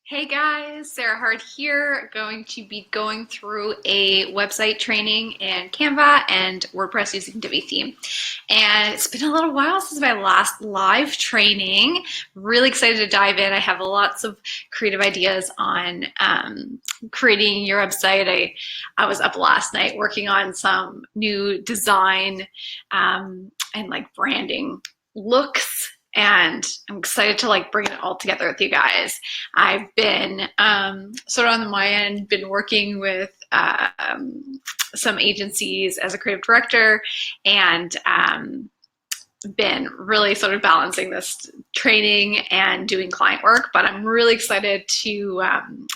Hey guys, Sarah Hart here, going to be going through a website training in Canva and WordPress using Divi theme. And it's been a little while since my last live training. Really excited to dive in. I have lots of creative ideas on creating your website. I was up last night working on some new design and like branding looks, and I'm excited to bring it all together with you guys. I've been sort of on my end, been working with some agencies as a creative director, and been really sort of balancing this training and doing client work. But I'm really excited to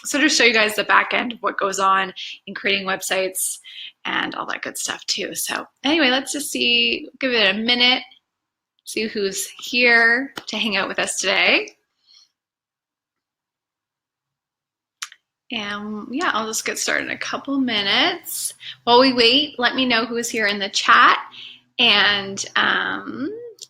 sort of show you guys the back end of what goes on in creating websites and all that good stuff too. So anyway, let's just see, give it a minute, see who's here to hang out with us today. And yeah, I'll just get started in a couple minutes. While we wait, let me know who's here in the chat, and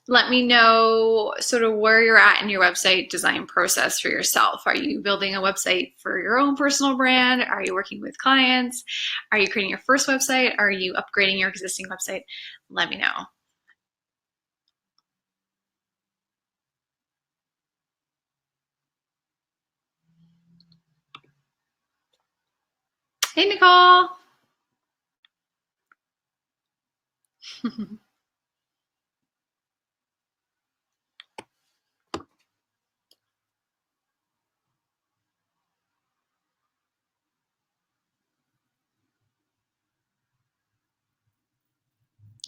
let me know sort of where you're at in your website design process for yourself. Are you building a website for your own personal brand? Are you working with clients? Are you creating your first website? Are you upgrading your existing website? Let me know. Hey, Nicole.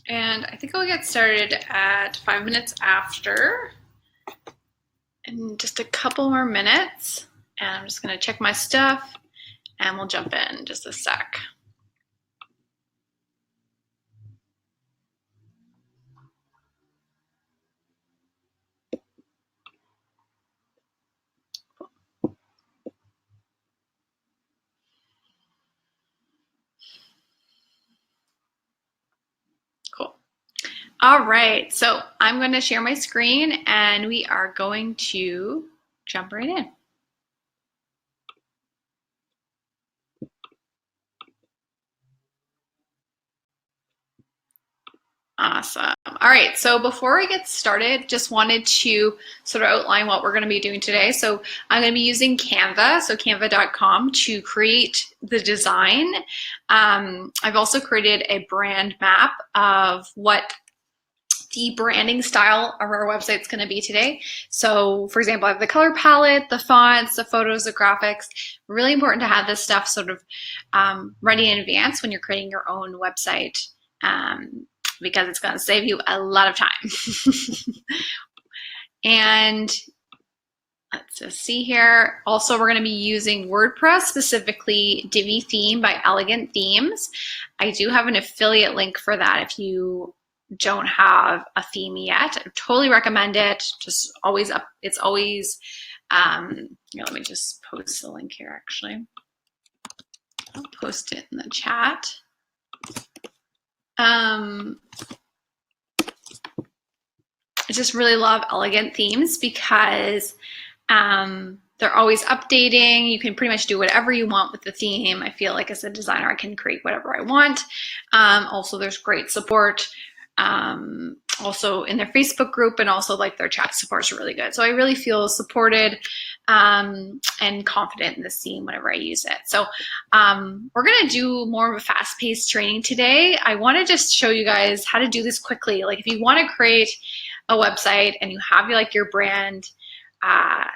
And I think I'll get started at 5 minutes after, in just a couple more minutes. And I'm just going to check my stuff and we'll jump in just a sec. Cool. All right, so I'm going to share my screen and we are going to jump right in. Awesome. All right, so before we get started, just wanted to sort of outline what we're going to be doing today. So I'm going to be using Canva, so canva.com, to create the design. I've also created a brand map of what the branding style of our website is going to be today. So for example, I have the color palette, the fonts, the photos, the graphics. Really important to have this stuff sort of ready in advance when you're creating your own website, because it's going to save you a lot of time. And let's just see here. Also, we're going to be using WordPress, specifically Divi theme by Elegant Themes. I do have an affiliate link for that if you don't have a theme yet. I totally recommend it. Just always up. It's always, here, let me just post the link here actually. I'll post it in the chat. I just really love Elegant Themes because they're always updating. You can pretty much do whatever you want with the theme. I feel like as a designer, I can create whatever I want. Also, there's great support also in their Facebook group, and also like their chat support is really good. So I really feel supported and confident in this theme whenever I use it. So we're going to do more of a fast-paced training today. I want to just show you guys how to do this quickly. Like if you want to create a website and you have like your brand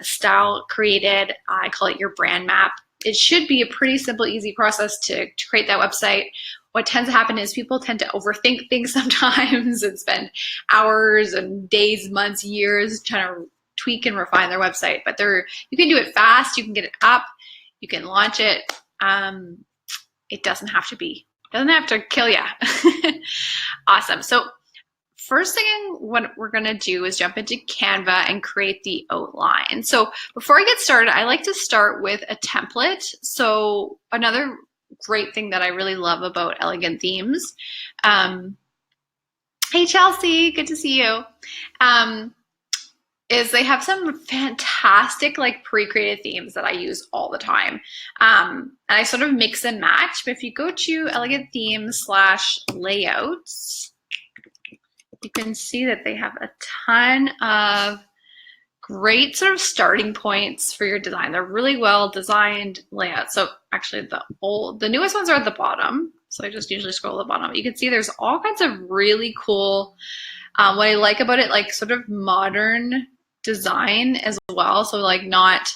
style created, I call it your brand map. It should be a pretty simple, easy process to create that website. What tends to happen is people tend to overthink things sometimes and spend hours and days, months, years trying to tweak and refine their website. But you can do it fast. You can get it up. You can launch it. It doesn't have to kill you. Awesome. So first thing what we're going to do is jump into Canva and create the outline. So before I get started, I like to start with a template. So another great thing that I really love about Elegant Themes. Hey Chelsea, good to see you. is they have some fantastic like pre-created themes that I use all the time. And I sort of mix and match, but if you go to elegant themes / layouts, you can see that they have a ton of great sort of starting points for your design. They're really well designed layouts. So actually the newest ones are at the bottom. So I just usually scroll to the bottom. You can see there's all kinds of really cool, what I like about it, like sort of modern design as well. So like not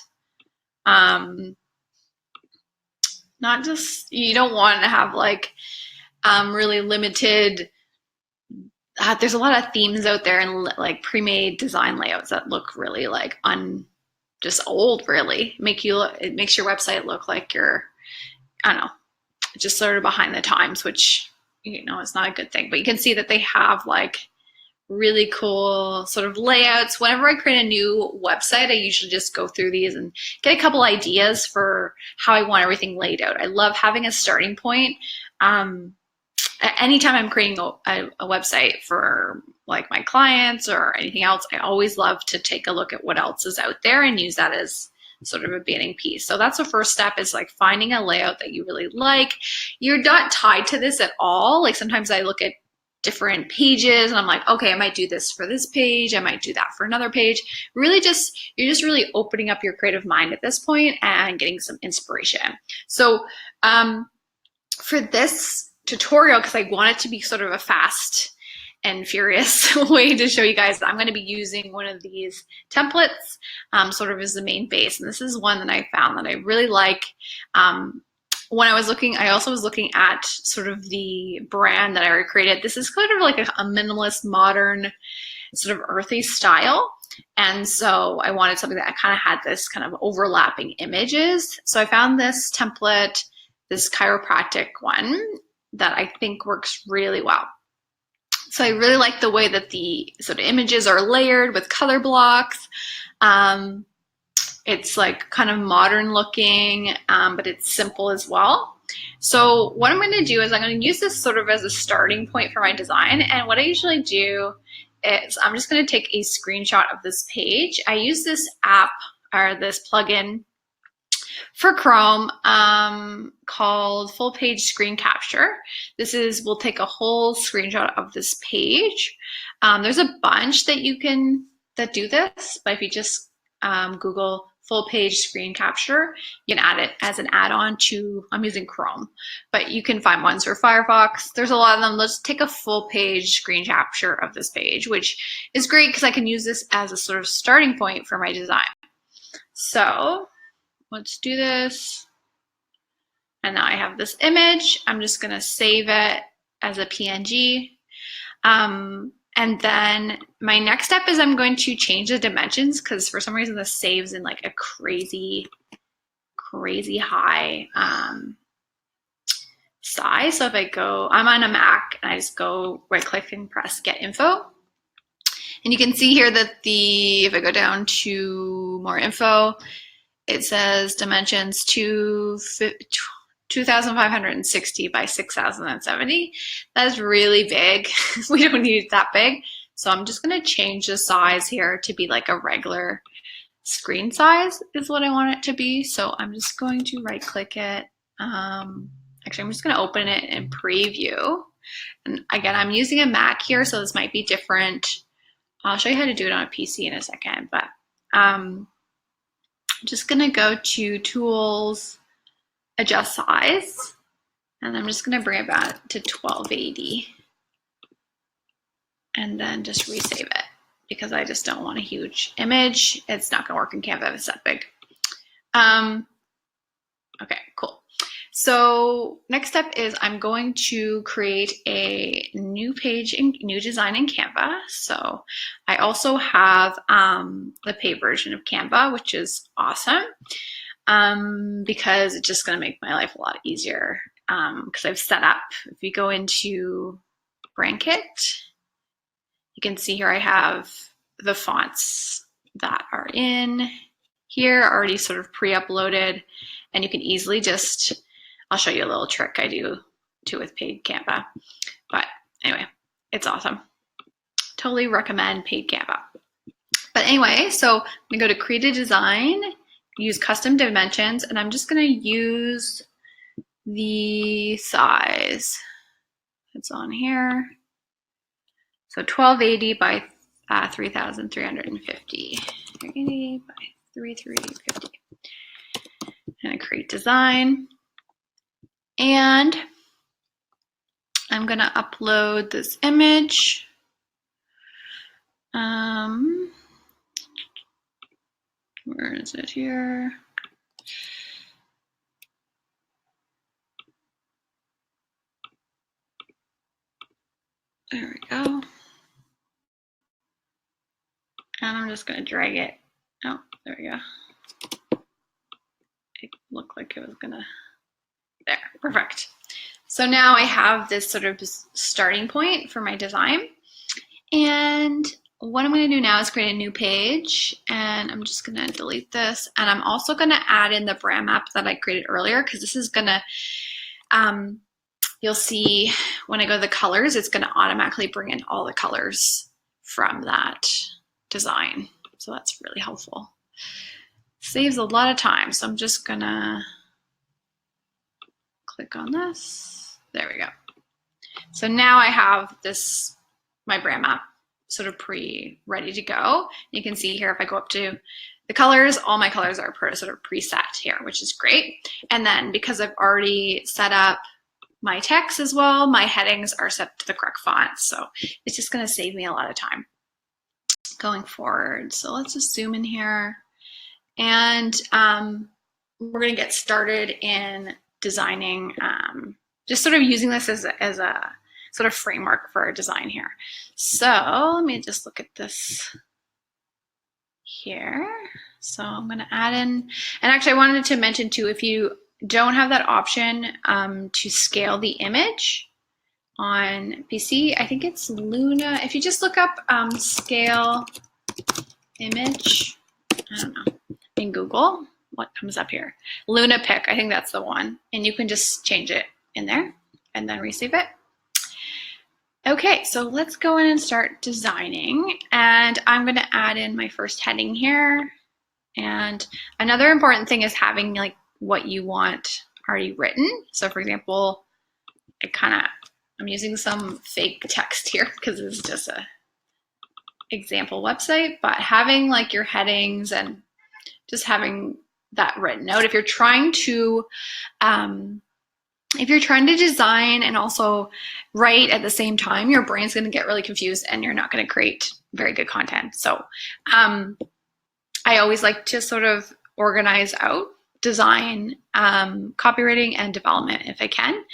just, you don't want to have like really limited, there's a lot of themes out there and like pre-made design layouts that look really like just old, really. It makes your website look like you're, I don't know, just sort of behind the times, which, you know, is not a good thing. But you can see that they have like really cool sort of layouts. Whenever I create a new website, I usually just go through these and get a couple ideas for how I want everything laid out. I love having a starting point. Anytime I'm creating a website for like my clients or anything else, I always love to take a look at what else is out there and use that as sort of a beginning piece. So that's the first step, is like finding a layout that you really like. You're not tied to this at all. Like sometimes I look at different pages and I'm like, okay, I might do this for this page, I might do that for another page. Really just, you're just really opening up your creative mind at this point and getting some inspiration. So for this tutorial, because I want it to be sort of a fast and furious way to show you guys, I'm going to be using one of these templates sort of as the main base. And this is one that I found that I really like. When I was looking, I also was looking at sort of the brand that I already created. This is kind of like a minimalist, modern, sort of earthy style. And so I wanted something that kind of had this kind of overlapping images. So I found this template, this chiropractic one, that I think works really well. So I really like the way that the sort of images are layered with color blocks. It's like kind of modern looking, but it's simple as well. So what I'm going to do is I'm going to use this sort of as a starting point for my design. And what I usually do is I'm just going to take a screenshot of this page. I use this app or this plugin for Chrome called Full Page Screen Capture. We'll take a whole screenshot of this page. There's a bunch that do this, but if you just Google Full Page Screen Capture, you can add it as an add-on to, I'm using Chrome, but you can find ones for Firefox. There's a lot of them. Let's take a full page screen capture of this page, which is great because I can use this as a sort of starting point for my design. So let's do this. And now I have this image. I'm just going to save it as a PNG. And then my next step is I'm going to change the dimensions, because for some reason this saves in like a crazy high size. So if I go, I'm on a Mac, and I just go right click and press get info. And you can see here that if I go down to more info, it says dimensions 2,560 by 6,070. That is really big. We don't need it that big. So I'm just going to change the size here to be like a regular screen size is what I want it to be. So I'm just going to right click it. Actually, I'm just going to open it in preview. And again, I'm using a Mac here, so this might be different. I'll show you how to do it on a PC in a second, but I'm just going to go to Tools, Adjust Size, and I'm just going to bring it back to 1280 and then just resave it, because I just don't want a huge image. It's not going to work in Canva if it's that big. Okay, cool. So next step is I'm going to create a new page, new design in Canva. So I also have the paid version of Canva, which is awesome. Because it's just going to make my life a lot easier. Because I've set up, if you go into Brand Kit, you can see here I have the fonts that are in here already sort of pre-uploaded, and you can easily just, I'll show you a little trick I do too with paid Canva. But anyway, it's awesome. Totally recommend paid Canva. But anyway, so I'm gonna go to create a design, use custom dimensions, and I'm just gonna use the size that's on here. So 1280 by 3350. 380 by 3350. And I create design. And I'm gonna upload this image. Where is it here? There we go. And I'm just going to drag it. Oh, there we go. It looked like it was going to. There, perfect. So now I have this sort of starting point for my design. And what I'm going to do now is create a new page. And I'm just going to delete this. And I'm also going to add in the brand map that I created earlier, because this is going to, you'll see when I go to the colors, it's going to automatically bring in all the colors from that design. So that's really helpful. Saves a lot of time. So I'm just going to click on this. There we go. So now I have this, my brand map sort of ready to go. You can see here, if I go up to the colors, all my colors are sort of preset here, which is great. And then because I've already set up my text as well, my headings are set to the correct font. So it's just going to save me a lot of time going forward. So let's just zoom in here. And we're going to get started in designing, just sort of using this as a sort of framework for our design here. So let me just look at this here. So I'm going to add in, and actually I wanted to mention too, if you don't have that option to scale the image on PC, I think it's Luna. If you just look up scale image, I don't know, in Google, what comes up here? Luna Pick, I think that's the one. And you can just change it in there and then resave it. Okay, so let's go in and start designing. And I'm gonna add in my first heading here. And another important thing is having like what you want already written. So for example, I'm using some fake text here because this is just a example website, but having like your headings and just having that written out. If you're trying to design and also write at the same time, your brain's going to get really confused and you're not going to create very good content. So I always like to sort of organize out design, copywriting, and development if I can.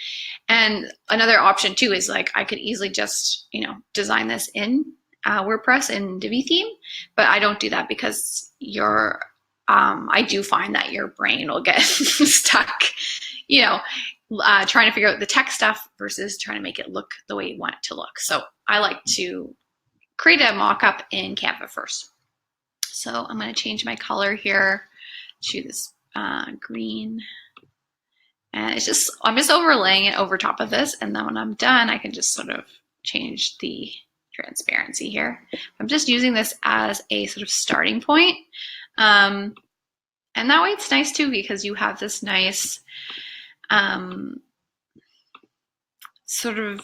And another option too is like I could easily just, design this in WordPress in divi theme, but I don't do that because I do find that your brain will get stuck, trying to figure out the tech stuff versus trying to make it look the way you want it to look. So I like to create a mock-up in Canva first. So I'm going to change my color here to this green. And I'm just overlaying it over top of this. And then when I'm done, I can just sort of change the transparency here. I'm just using this as a sort of starting point. And that way it's nice too, because you have this nice sort of,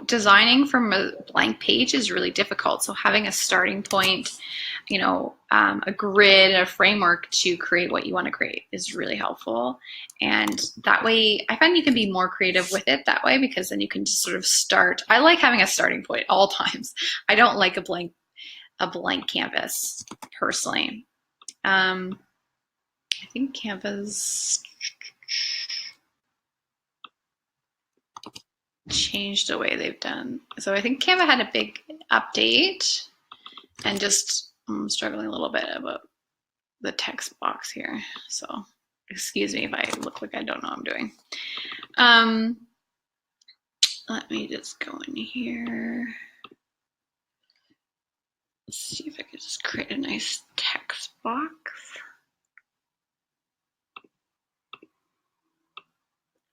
designing from a blank page is really difficult. So having a starting point, a grid, a framework to create what you want to create is really helpful. And that way, I find you can be more creative with it that way, because then you can just sort of start. I like having a starting point all times. I don't like a blank canvas personally. I think Canva's changed the way they've done. So I think Canva had a big update, and just I'm struggling a little bit about the text box here. So excuse me if I look like I don't know what I'm doing. Let me just go in here. Let's see if I could just create a nice text box.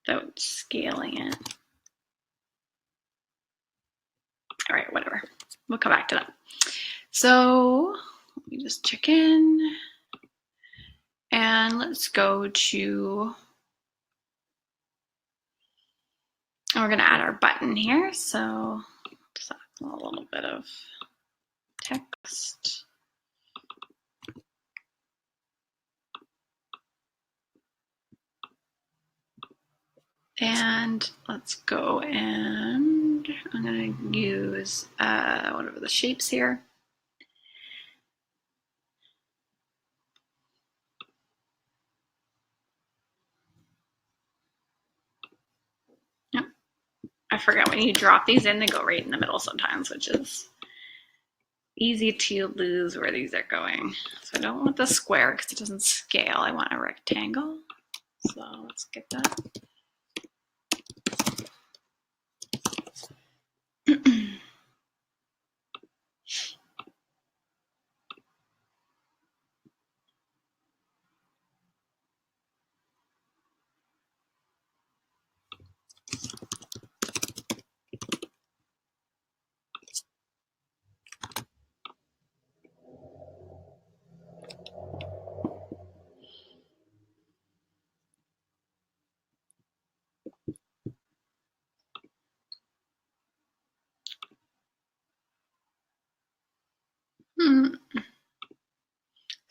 Without scaling it. All right, whatever. We'll come back to that. So let me just check in. And let's go to, and we're going to add our button here. So just add a little bit of text. And let's go and I'm going to use whatever the shapes here. Yep. I forget when you drop these in, they go right in the middle sometimes, which is easy to lose where these are going. So I don't want the square because it doesn't scale. I want a rectangle. So let's get that.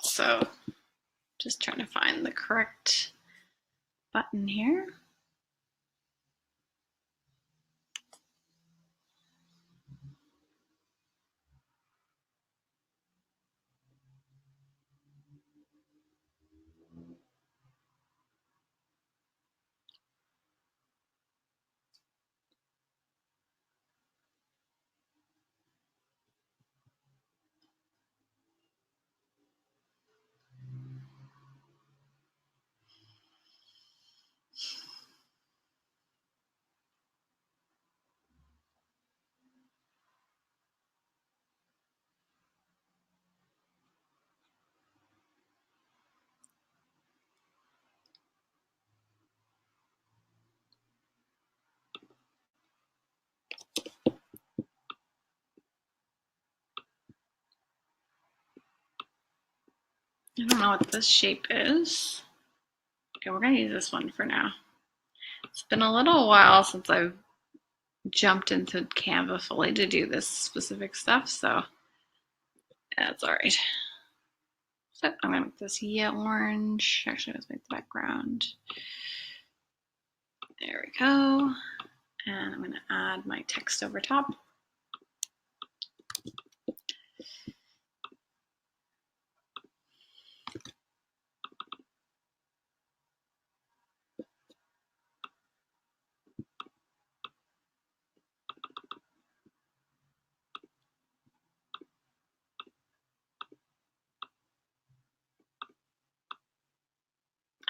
So just trying to find the correct button here. I don't know what this shape is. Okay, we're gonna use this one for now. It's been a little while since I've jumped into Canva fully to do this specific stuff, so that's all right. So I'm gonna make this yellow orange. Actually, let's make the background. There we go. And I'm gonna add my text over top.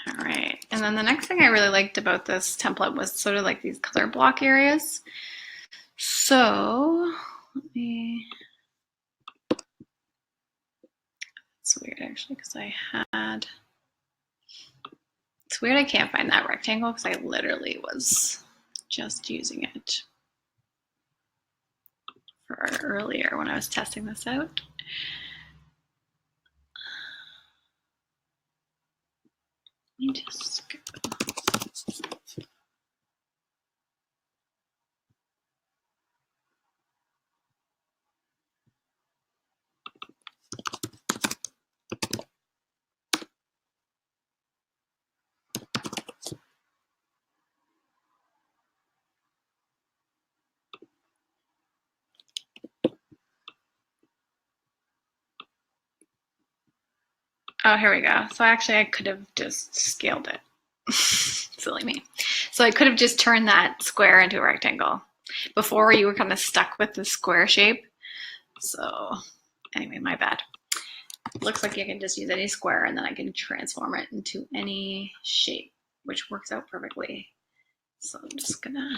All right, and then the next thing I really liked about this template was sort of like these color block areas. So let me, it's weird actually because I had, it's weird I can't find that rectangle because I literally was just using it for earlier when I was testing this out. Let me just skip it. Oh, here we go. So actually I could have just scaled it. Silly me. So I could have just turned that square into a rectangle. Before you were kind of stuck with the square shape. So anyway, my bad. Looks like you can just use any square and then I can transform it into any shape, which works out perfectly. So I'm just gonna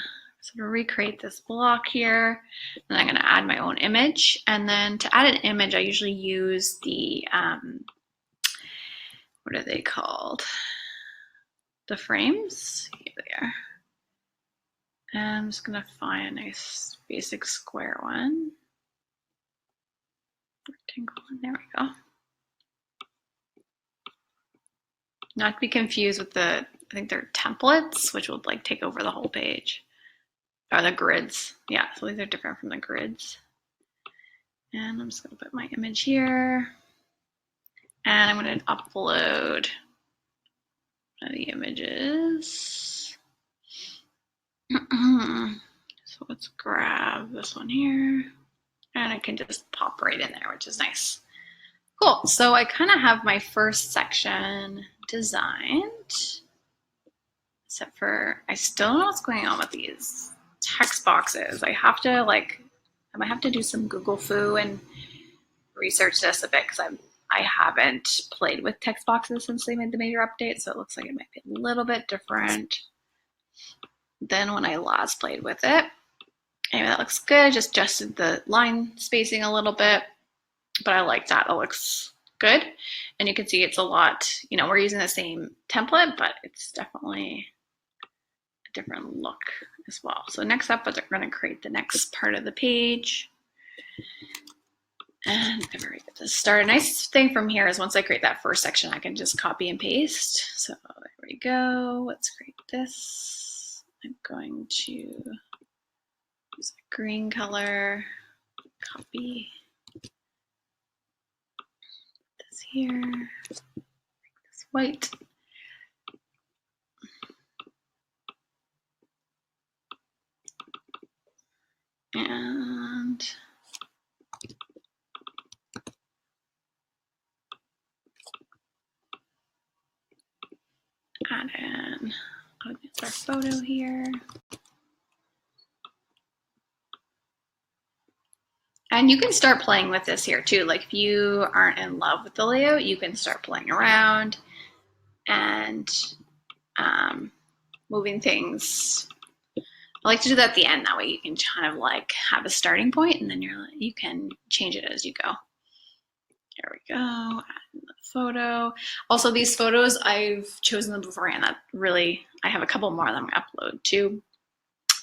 sort of recreate this block here, and I'm gonna add my own image. And then to add an image, I usually use the, what are they called? The frames, here they are. And I'm just gonna find a basic square one. Rectangle, and there we go. Not to be confused with the, I think they're templates, which will like take over the whole page. Or the grids. Yeah, so these are different from the grids. And I'm just going to put my image here. And I'm going to upload the images. So let's grab this one here. And I can just pop right in there, which is nice. Cool. So I kind of have my first section designed. Except for, I still don't know what's going on with these text boxes. I have to like, I might have to do some Google Foo and research this a bit because I haven't played with text boxes since they made the major update. So it looks like it might be a little bit different than when I last played with it. Anyway, that looks good. I just adjusted the line spacing a little bit, but I like that. It looks good. And you can see it's a lot, you know, we're using the same template, but it's definitely a different look as well. So next up, we're going to create the next part of the page. And I've already got this started. Nice thing from here is once I create that first section, I can just copy and paste. So there we go. Let's create this. I'm going to use a green color, copy this here, make this white. And add in, oh, it's our photo here. And you can start playing with this here too. Like if you aren't in love with the layout, you can start playing around and moving things. I like to do that at the end. That way you can kind of like have a starting point and then you can change it as you go. There we go, add in the photo. Also these photos, I've chosen them beforehand. That really, I have a couple more that I'm gonna upload too.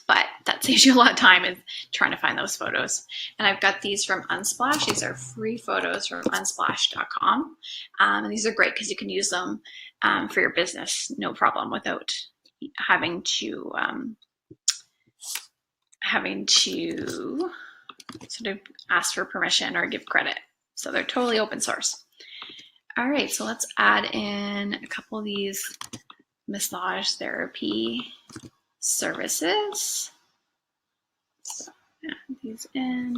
But that saves you a lot of time in trying to find those photos. And I've got these from Unsplash. These are free photos from unsplash.com. And these are great because you can use them for your business, no problem, without having to sort of ask for permission or give credit. So they're totally open source. All right, so let's add in a couple of these massage therapy services. So add these in.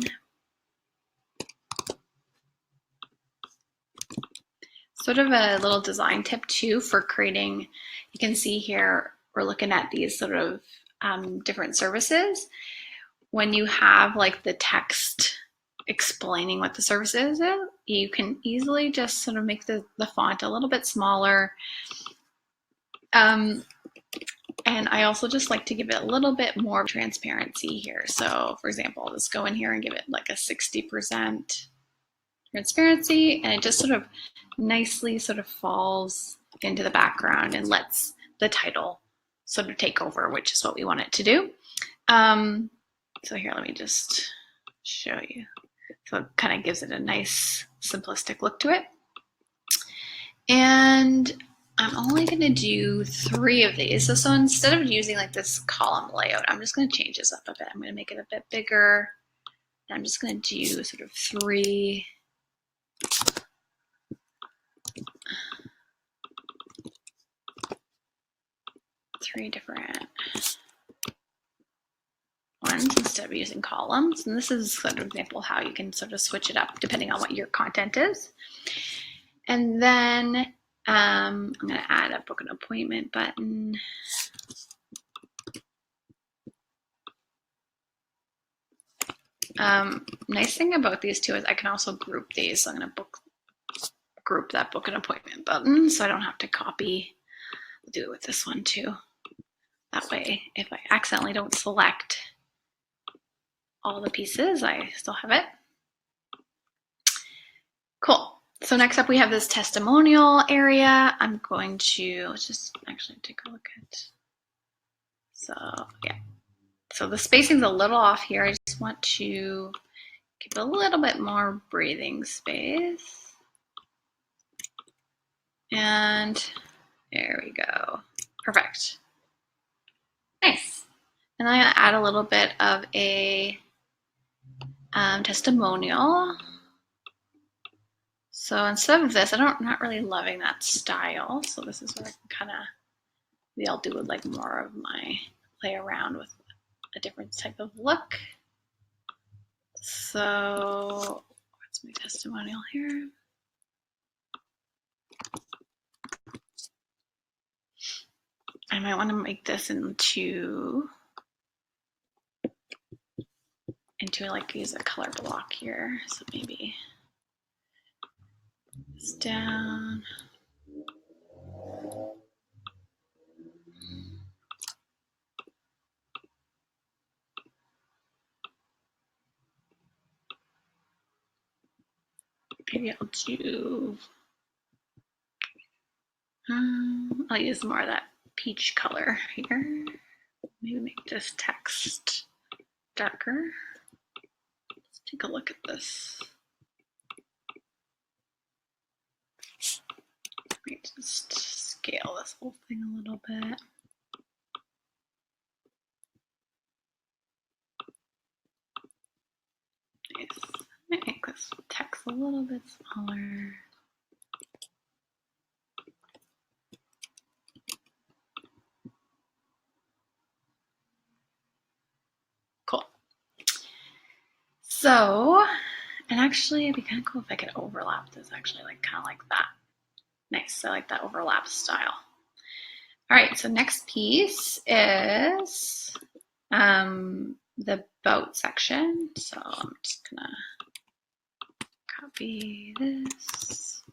Sort of a little design tip too for creating, you can see here, we're looking at these sort of different services. When you have like the text explaining what the service is, you can easily just sort of make the font a little bit smaller. And I also just like to give it a little bit more transparency here. So for example, I'll just go in here and give it like a 60% transparency, and it just sort of nicely sort of falls into the background and lets the title sort of take over, which is what we want it to do. So here, let me just show you. So it kind of gives it a nice simplistic look to it. And I'm only going to do 3 of these. So instead of using like this column layout, I'm just going to change this up a bit. I'm going to make it a bit bigger. And I'm just going to do sort of 3 different ones instead of using columns. And this is sort of an example of how you can sort of switch it up depending on what your content is. And then I'm going to add a book an appointment button. Nice thing about these two is I can also group these. So I'm going to group that book an appointment button so I don't have to copy. I'll do it with this one too. That way, if I accidentally don't select all the pieces, I still have it. Cool. So next up we have this testimonial area. I'm going to, let's just actually take a look at, so yeah. So the spacing's a little off here. I just want to give a little bit more breathing space. And There we go. Perfect. Nice. And then I'm going to add a little bit of a testimonial. So instead of this, I'm not really loving that style. So this is where I can kind of, maybe I'll do like more of my play around with a different type of look. So what's my testimonial here? I might want to make this into like use a color block here. So maybe this down. Maybe I'll do, I'll use more of that peach color here. Maybe make this text darker. Let's take a look at this. Let me just scale this whole thing a little bit. Nice. I might make this text a little bit smaller. Cool. So, and actually it'd be kind of cool if I could overlap this actually, like kind of like that. Nice, I like that overlap style. All right, so next piece is the boat section. So I'm just gonna copy this.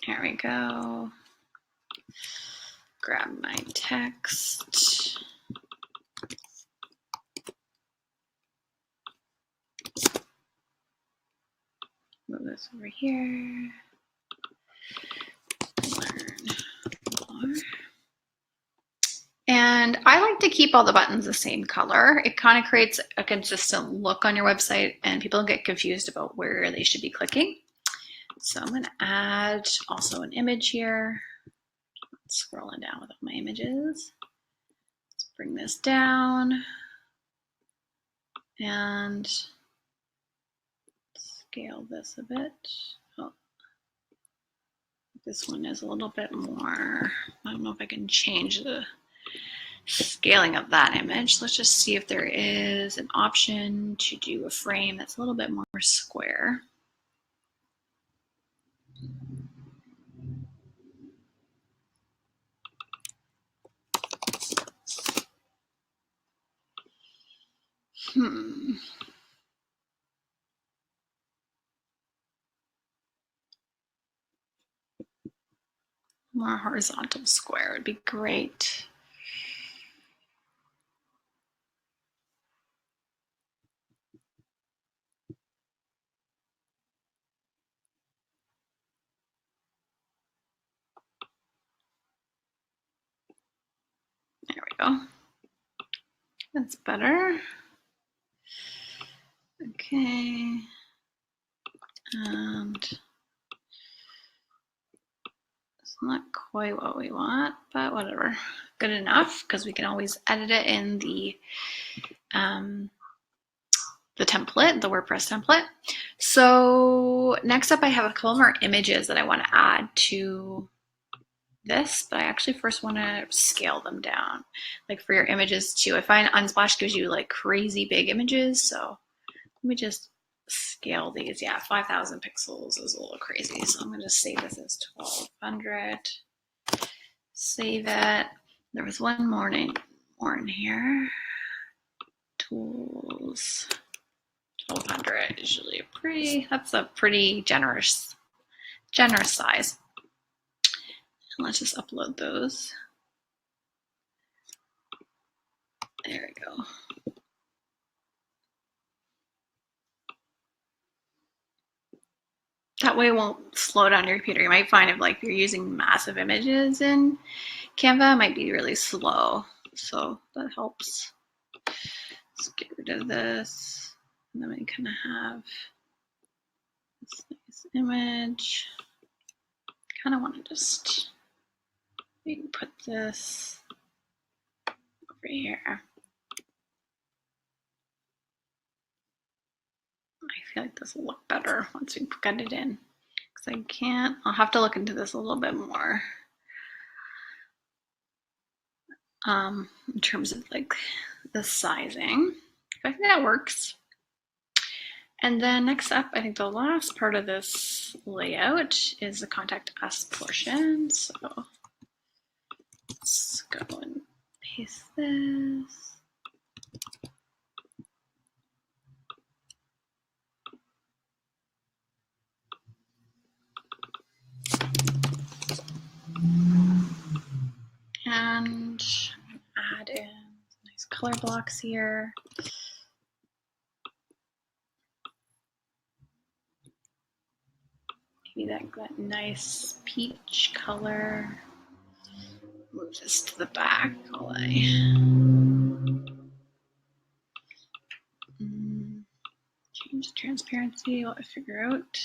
There we go. Grab my text. Move this over here. Learn more. And I like to keep all the buttons the same color. It kind of creates a consistent look on your website and people don't get confused about where they should be clicking. So I'm going to add also an image here. Scrolling down with all my images. Let's bring this down and scale this a bit. Oh, this one is a little bit more, I don't know if I can change the scaling of that image. Let's just see if there is an option to do a frame that's a little bit more square. More horizontal square would be great. There we go. That's better. Okay. And it's not quite what we want, but whatever. Good enough, because we can always edit it in the template, the WordPress template. So next up, I have a couple more images that I want to add to this, but I actually first want to scale them down. Like for your images too, I find Unsplash gives you like crazy big images. So let me just scale these. Yeah, 5,000 pixels is a little crazy. So I'm going to save this as 1200. Save it. There was one more in here. Tools. 1200 is usually that's a pretty generous size. And let's just upload those. There we go. That way it won't slow down your computer. You might find if like you're using massive images in Canva, it might be really slow. So that helps. Let's get rid of this. And then we kind of have this nice image. Kind of want to just maybe put this over here. I feel like this will look better once we get it in. Because I can't, I'll have to look into this a little bit more. In terms of like the sizing. I think that works. And then next up, I think the last part of this layout is the contact us portion. So let's go and paste this. And add in nice color blocks here. Maybe that nice peach color. Move this to the back while I change the transparency while I figure out.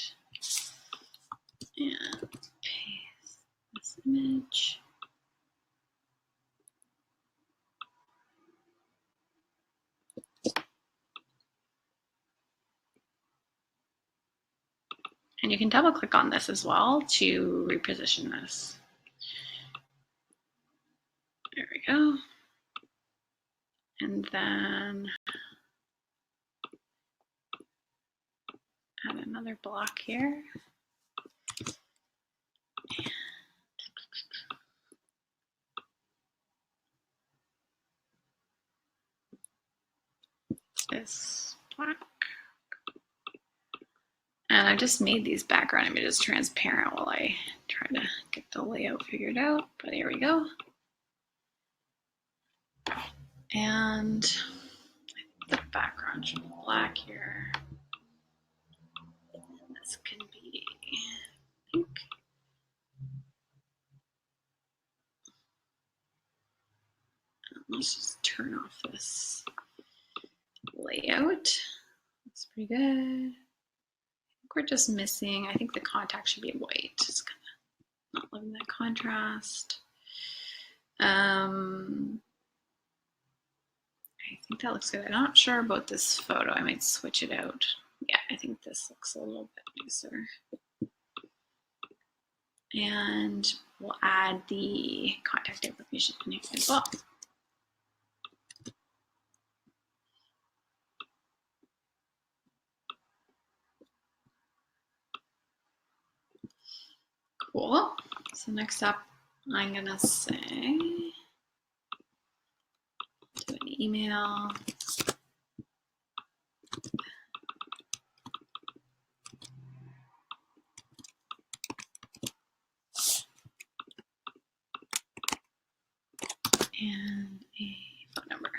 And paste this image. And you can double click on this as well to reposition this. There we go. And then add another block here. This black. And I just made these background images transparent while I try to get the layout figured out, but here we go. And the background should be black here. And this can be pink. Let's just turn off this layout. Looks pretty good. We're just missing, I think the contact should be white. Just kind of not loving that contrast. I think that looks good. I'm not sure about this photo. I might switch it out. Yeah, I think this looks a little bit nicer. And we'll add the contact information in here as well. Cool. So next up, I'm gonna say do an email. And a phone number.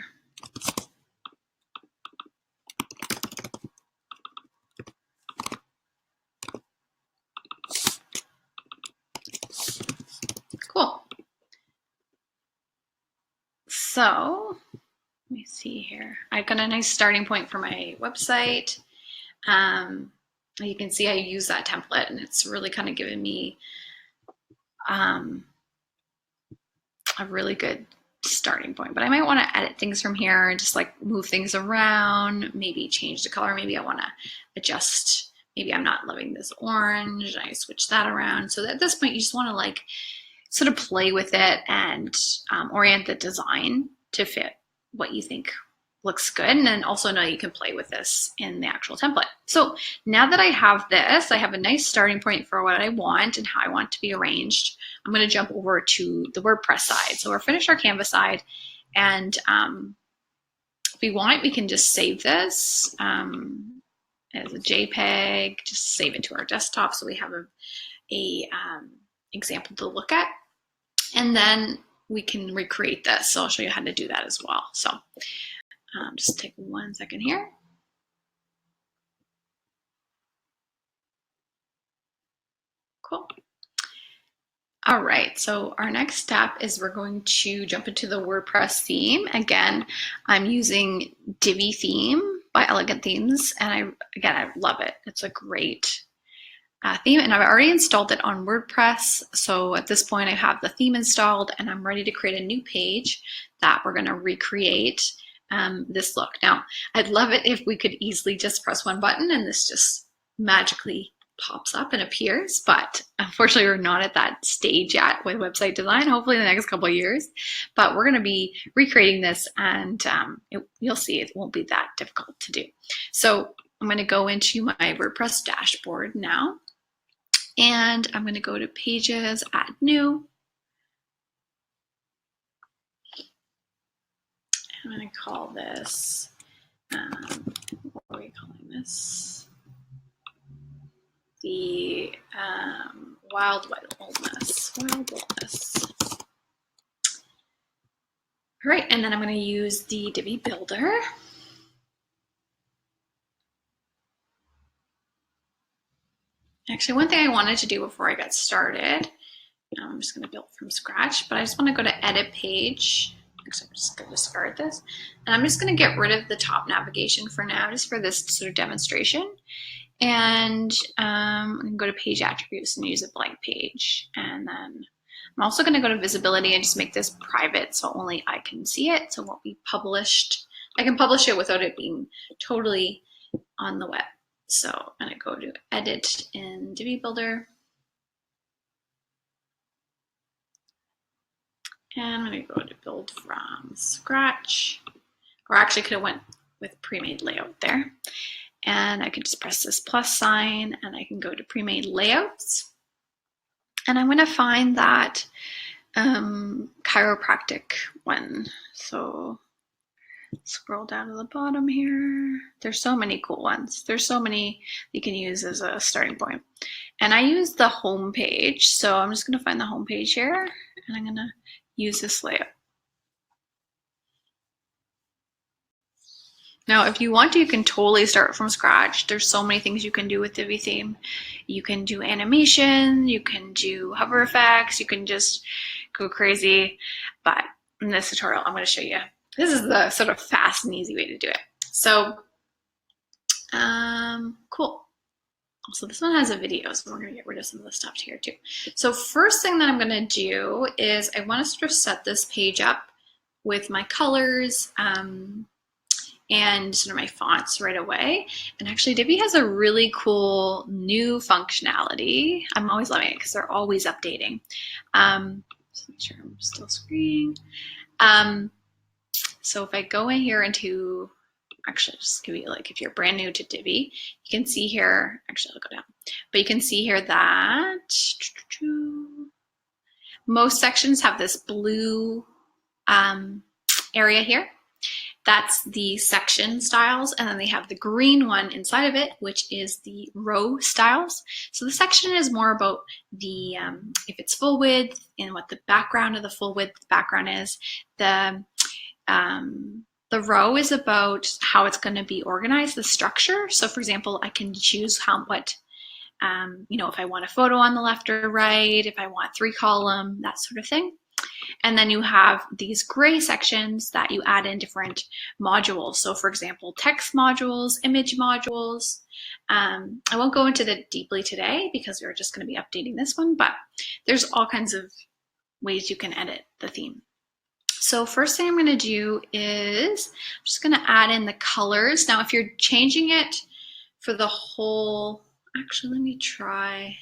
Cool. So let me see here. I've got a nice starting point for my website. You can see I use that template and it's really kind of given me a really good starting point, but I might want to edit things from here and just like move things around, maybe change the color. Maybe I want to adjust. Maybe I'm not loving this orange. I switch that around. So at this point, you just want to like sort of play with it and orient the design to fit what you think looks good. And then also know you can play with this in the actual template. So now that I have this, I have a nice starting point for what I want and how I want to be arranged. I'm going to jump over to the WordPress side. So we're finished our Canva side. And if we want, we can just save this as a JPEG, just save it to our desktop. So we have a example to look at. And then we can recreate this. So I'll show you how to do that as well. So just take 1 second here. Cool. All right, so our next step is we're going to jump into the WordPress theme. Again, I'm using Divi theme by Elegant Themes, and I love it. It's a great theme, and I've already installed it on WordPress. So at this point, I have the theme installed, and I'm ready to create a new page that we're going to recreate this look. Now, I'd love it if we could easily just press one button and this just magically pops up and appears, but unfortunately we're not at that stage yet with website design, hopefully in the next couple of years. But we're going to be recreating this, and you'll see it won't be that difficult to do. So I'm going to go into my WordPress dashboard now, and I'm going to go to Pages, Add New. I'm going to call this, what are we calling this? The Wild Wildness. All right, and then I'm going to use the Divi Builder. Actually, one thing I wanted to do before I got started, I'm just going to build from scratch, but I just want to go to Edit Page. Actually, I'm just going to discard this. And I'm just going to get rid of the top navigation for now, just for this sort of demonstration. And I'm going to go to Page Attributes and use a blank page. And then I'm also going to go to Visibility and just make this private so only I can see it. So it won't be published. I can publish it without it being totally on the web. So I'm going to go to Edit in Divi Builder. And I'm going to go to Build from Scratch. Or actually could have went with pre-made layout there. And I can just press this plus sign and I can go to pre-made layouts. And I'm going to find that chiropractic one. So scroll down to the bottom here. There's so many cool ones. There's so many you can use as a starting point. And I use the home page. So I'm just going to find the home page here and I'm going to use this layout. Now, if you want to, you can totally start from scratch. There's so many things you can do with Divi theme. You can do animation, you can do hover effects, you can just go crazy. But in this tutorial, I'm going to show you. This is the sort of fast and easy way to do it. So, cool. Also, this one has a video, so we're going to get rid of some of the stuff here too. So first thing that I'm going to do is I want to sort of set this page up with my colors, and sort of my fonts right away. And actually Divi has a really cool new functionality. I'm always loving it because they're always updating. Just make sure I'm still screening. So if I go in here into, actually just give you like, if you're brand new to Divi, you can see here, actually I'll go down, but you can see here that most sections have this blue area here. That's the section styles, and then they have the green one inside of it, which is the row styles. So the section is more about the, if it's full width and what the background of the full width background is. The row is about how it's going to be organized, the structure. So for example, I can choose if I want a photo on the left or right, if I want 3-column, that sort of thing. And then you have these gray sections that you add in different modules. So for example, text modules, image modules. I won't go into that deeply today because we're just going to be updating this one, but there's all kinds of ways you can edit the theme. So first thing I'm going to do is I'm just going to add in the colors. Now, if you're changing it for the whole, actually, let me try.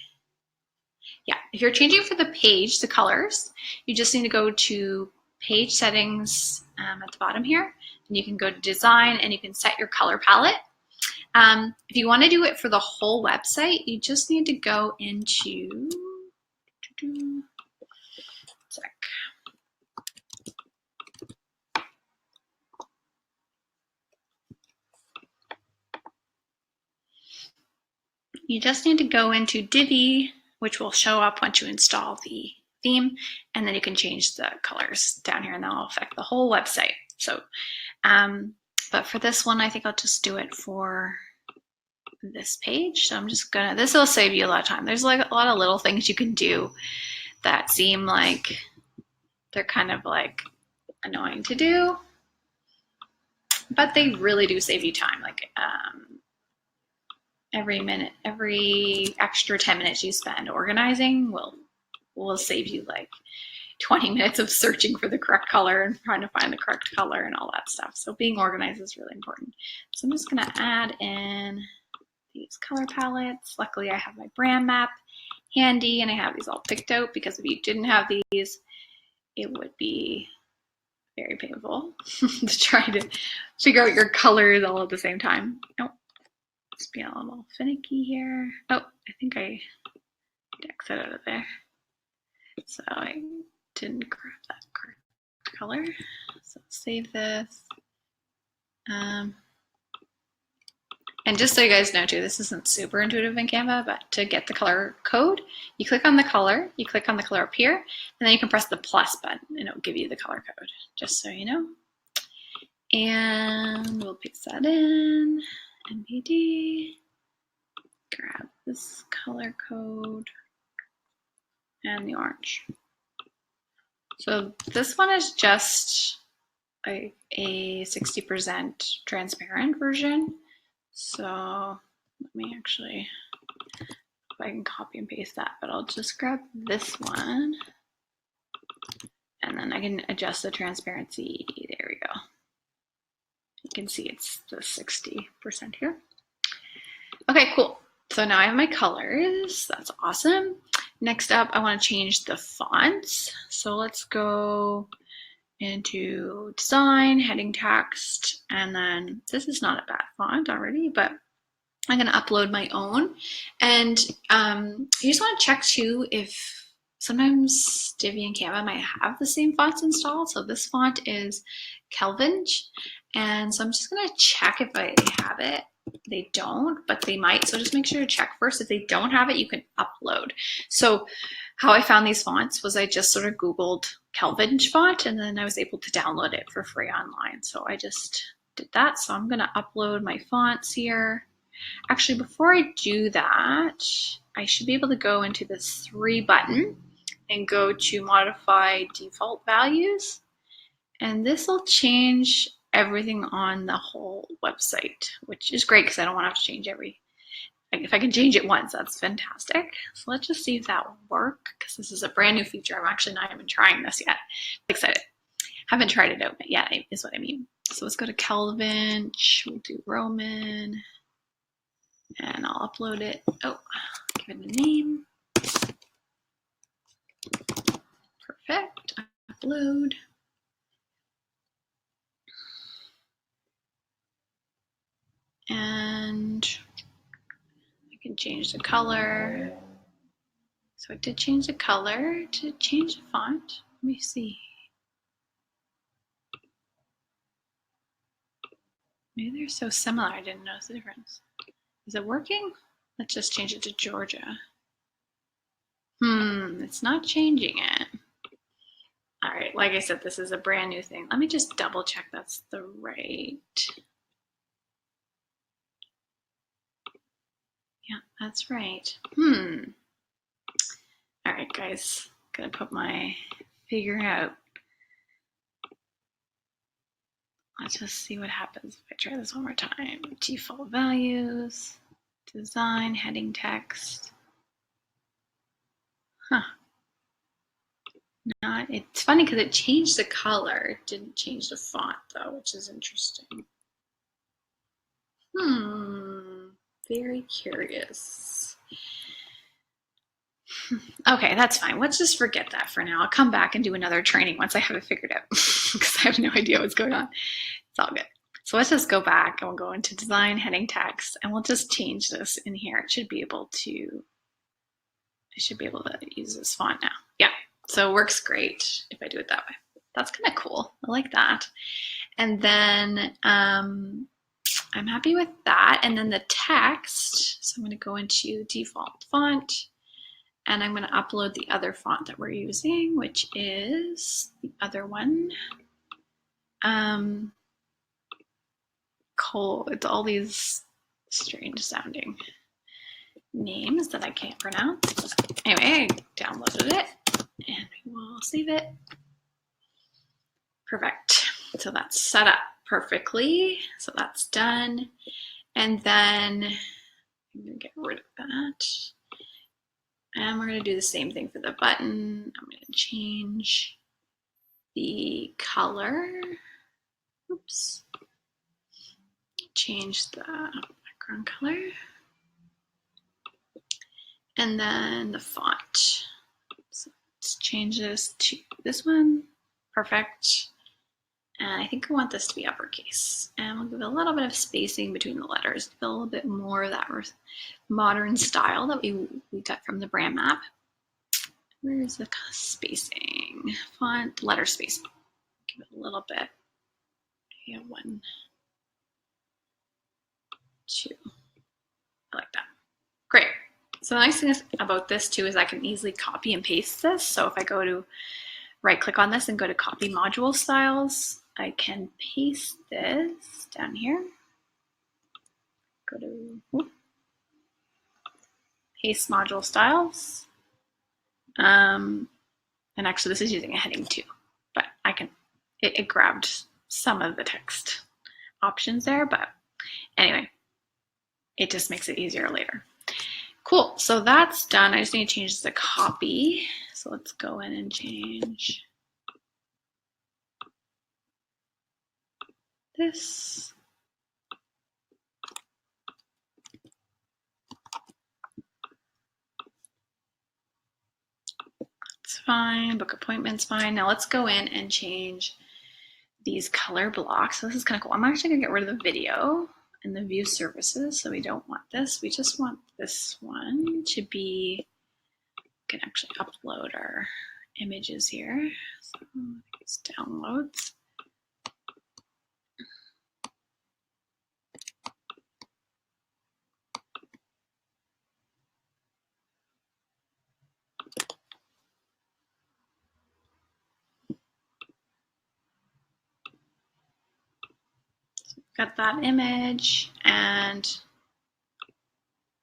Yeah, if you're changing for the page, the colors, you just need to go to page settings at the bottom here, and you can go to design and you can set your color palette. If you want to do it for the whole website, you just need to go into, you just need to go into Divi, which will show up once you install the theme, and then you can change the colors down here and that'll affect the whole website. So, but for this one, I think I'll just do it for this page. So I'm just gonna, this will save you a lot of time. There's like a lot of little things you can do that seem like they're kind of like annoying to do, but they really do save you time. Like every extra 10 minutes you spend organizing will save you like 20 minutes of searching for the correct color and trying to find the correct color and all that stuff. So being organized is really important. So I'm just gonna add in these color palettes. Luckily I have my brand map handy and I have these all picked out, because if you didn't have these, it would be very painful to try to figure out your colors all at the same time. Oh, let's be a little finicky here. Oh, I think I exit out of there. So I didn't grab that correct color. So save this. And just so you guys know too, this isn't super intuitive in Canva, but to get the color code, you click on the color up here, and then you can press the plus button and it'll give you the color code, just so you know. And we'll paste that in, NPD, grab this color code and the orange. So this one is just a 60% transparent version. So let me actually, if I can copy and paste that, but I'll just grab this one and then I can adjust the transparency. There we go. You can see it's the 60% here. Okay, cool. So now I have my colors. That's awesome. Next up, I want to change the fonts. So let's go into design, heading text, and then this is not a bad font already, but I'm going to upload my own. And you just want to check too if sometimes Divi and Canva might have the same fonts installed. So this font is Kelvin, and so I'm just going to check if I have it. They don't, but they might. So just make sure to check first. If they don't have it, you can upload. So how I found these fonts was I just sort of Googled Kelvin font, and then I was able to download it for free online. So I just did that. So I'm going to upload my fonts here. Actually, before I do that, I should be able to go into this 3 button and go to modify default values. And this will change everything on the whole website, which is great because I don't want to have to change if I can change it once, that's fantastic. So let's just see if that will work, because this is a brand new feature. I'm actually not even trying this yet. I'm excited. Haven't tried it out yet, is what I mean. So let's go to Kelvin, we'll do Roman, and I'll upload it. Oh, give it a name. Perfect. Upload. And I can change the color. So I did change the color. To change the font. Let me see. Maybe they're so similar I didn't notice the difference. Is it working? Let's just change it to Georgia. It's not changing it. All right, like I said, this is a brand new thing. Let me just double check that's the right. Yeah, that's right. All right, guys, gonna put my figure out. Let's just see what happens if I try this one more time. Default values, design, heading text. It's funny because it changed the color. It didn't change the font though, which is interesting. Very curious. Okay, that's fine. Let's just forget that for now. I'll come back and do another training once I have it figured out, because I have no idea what's going on. It's all good. So let's just go back and we'll go into design, heading text, and we'll just change this in here. I should be able to use this font now. Yeah, so it works great if I do it that way. That's kind of cool. I like that. And then I'm happy with that. And then the text, so I'm going to go into default font, and I'm going to upload the other font that we're using, which is the other one. Cool. It's all these strange sounding names that I can't pronounce. Anyway, I downloaded it and we will save it. Perfect. So that's set up perfectly. So that's done. And then I'm going to get rid of that. And we're going to do the same thing for the button. I'm going to change the color. Oops. Change the background color. And then the font. So let's change this to this one. Perfect. And I think I want this to be uppercase. And we'll give it a little bit of spacing between the letters, a little bit more of that modern style that we got from the brand map. Where's the spacing? Font, letter space. Give it a little bit. Yeah, 1, 2. I like that. Great. So the nice thing about this too is I can easily copy and paste this. So if I go to right click on this and go to copy module styles, I can paste this down here. Go to paste module styles. And actually this is using a heading too, but I can, it grabbed some of the text options there, but anyway, it just makes it easier later. Cool, so that's done. I just need to change the copy. So let's go in and change this. It's fine, book appointment's fine. Now let's go in and change these color blocks. So this is kind of cool. I'm actually gonna get rid of the video and the view services. So we don't want this. We just want this one to be, we can actually upload our images here. So it's downloads. Got that image, and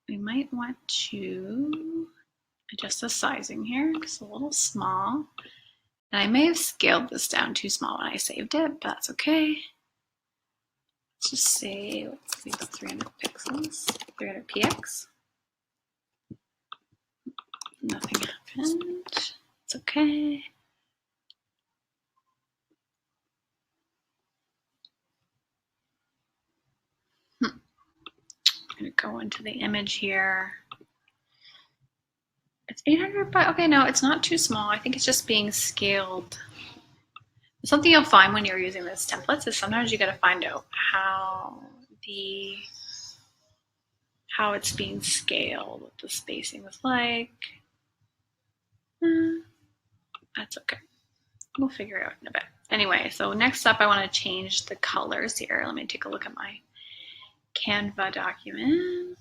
we might want to adjust the sizing here. It's a little small. And I may have scaled this down too small when I saved it, but that's okay. Let's just say, let's leave it 300 pixels, 300 px. Nothing happened. It's okay. I'm gonna go into the image here. It's 800 by, okay, no, it's not too small. I think it's just being scaled. Something you'll find when you're using this templates is sometimes you gotta find out how it's being scaled, what the spacing is like. That's okay. We'll figure it out in a bit. Anyway, so next up I want to change the colors here. Let me take a look at my Canva document.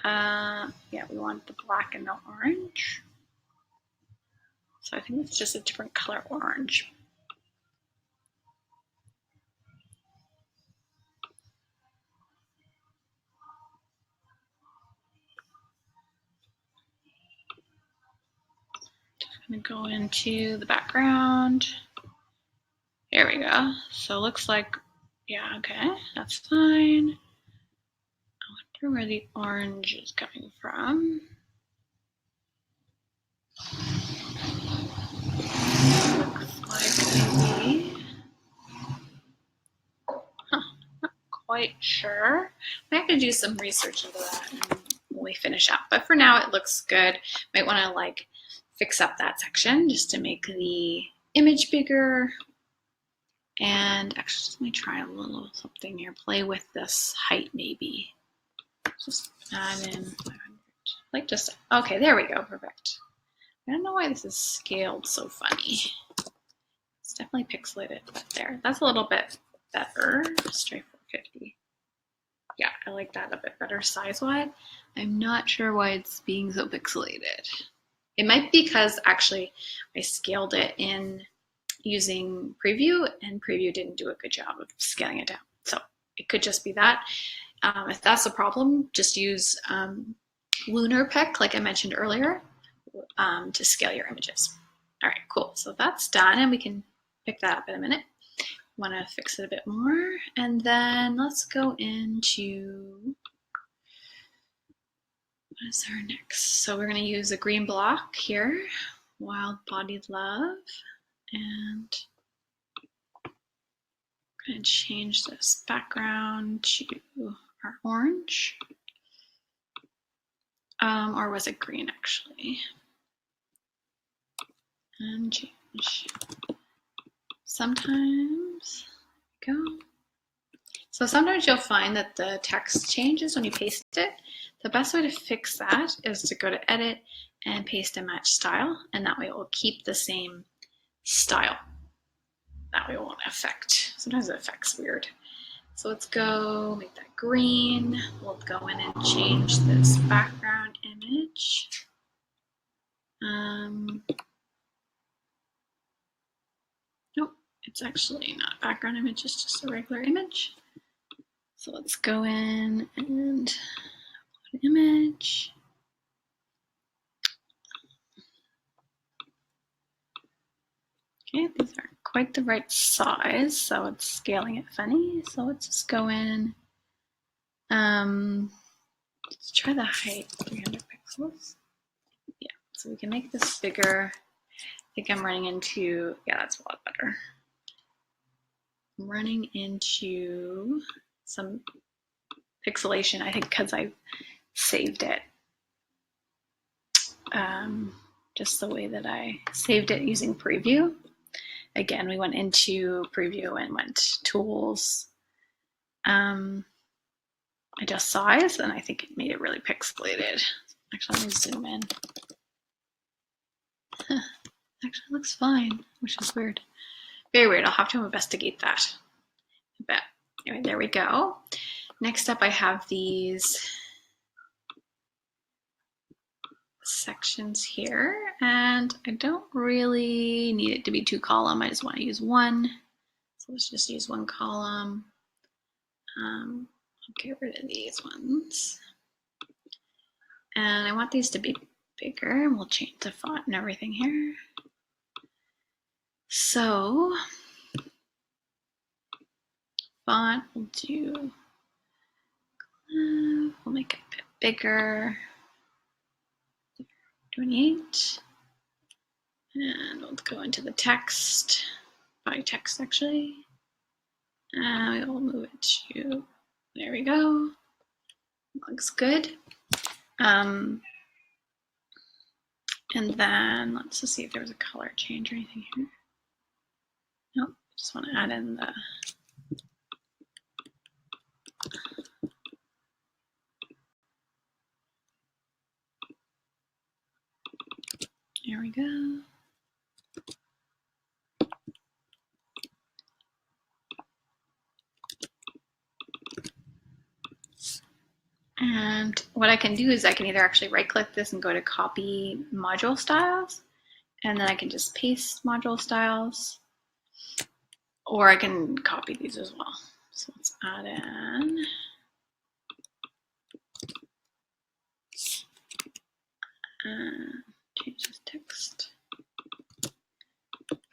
Yeah, we want the black and the orange. So I think it's just a different color orange. I'm gonna go into the background. There we go. So it looks like, yeah, okay, that's fine. I wonder where the orange is coming from. Looks like maybe, not quite sure. I have to do some research into that when we finish up. But for now, it looks good. Might want to like fix up that section just to make the image bigger. And actually, let me try a little something here. Play with this height maybe. Just add in 500. Like just, okay, there we go, perfect. I don't know why this is scaled so funny. It's definitely pixelated, but there. That's a little bit better. Let's try 450. Yeah, I like that a bit better size-wise. I'm not sure why it's being so pixelated. It might be because actually I scaled it in using Preview, and Preview didn't do a good job of scaling it down. So it could just be that. If that's a problem, just use lunar pick, like I mentioned earlier, to scale your images. All right, cool. So that's done, and we can pick that up in a minute. Want to fix it a bit more, and then let's go into what is our next? So we're going to use a green block here, Wild Bodied Love, and I'm going to change this background to our orange. Or was it green actually? And change. Sometimes, go. So sometimes you'll find that the text changes when you paste it. The best way to fix that is to go to Edit and Paste and Match Style, and that way it will keep the same style. That way it won't affect. Sometimes it affects weird. So let's go make that green. We'll go in and change this background image. Nope, it's actually not a background image, it's just a regular image. So let's go in and upload an image. Okay, these aren't quite the right size, so it's scaling it funny. So let's just go in. Let's try the height, 300 pixels. Yeah, so we can make this bigger. I think I'm running into, yeah, that's a lot better. I'm running into some pixelation, I think because I saved it. Just the way that I saved it using preview. Again, we went into preview and went tools, adjust size, and I think it made it really pixelated. Actually, let me zoom in. Actually, it looks fine, which is weird. Very weird. I'll have to investigate that a bit. Anyway, there we go. Next up, I have these sections here, and I don't really need it to be 2 column. I just want to use 1. So let's just use 1 column. I'll get rid of these ones. And I want these to be bigger, and we'll change the font and everything here. So font, we'll do, we'll make it a bit bigger. 28. And we'll go into the text, body text actually. And we'll move it to, there we go. Looks good. And then let's just see if there was a color change or anything here. Nope, just want to add in the there we go. And what I can do is I can either actually right click this and go to copy module styles, and then I can just paste module styles, or I can copy these as well. So let's add in. Change this text.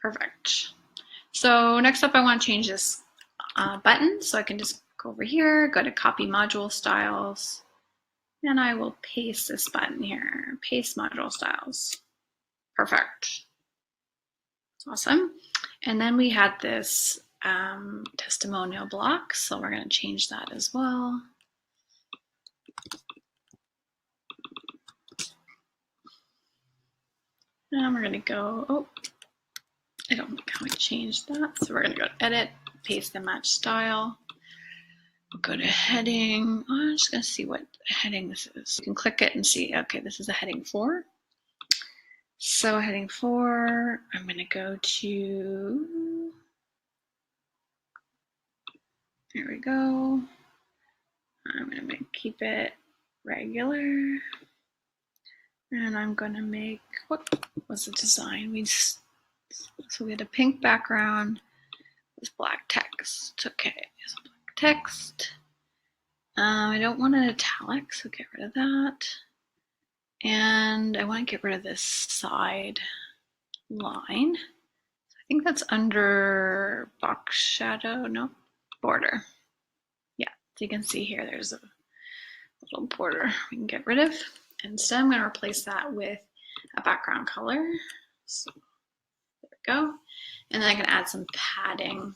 Perfect. So next up, I want to change this button. So I can just go over here, go to copy module styles, and I will paste this button here. Paste module styles. Perfect. Awesome. And then we had this testimonial block, so we're going to change that as well. And we're going to go, oh, I don't like how we changed that. So we're going to go to Edit, Paste and Match Style. We'll go to Heading. Oh, I'm just going to see what heading this is. You can click it and see, okay, this is a heading 4. So heading 4, I'm going to go to, there we go. I'm going to keep it regular. And I'm going to make, what was the design? So we had a pink background with black text. Okay, text. I don't want an italic, so get rid of that. And I want to get rid of this side line. I think that's under box shadow, no, border. Yeah, so you can see here there's a little border we can get rid of. Instead, I'm going to replace that with a background color. So there we go. And then I can add some padding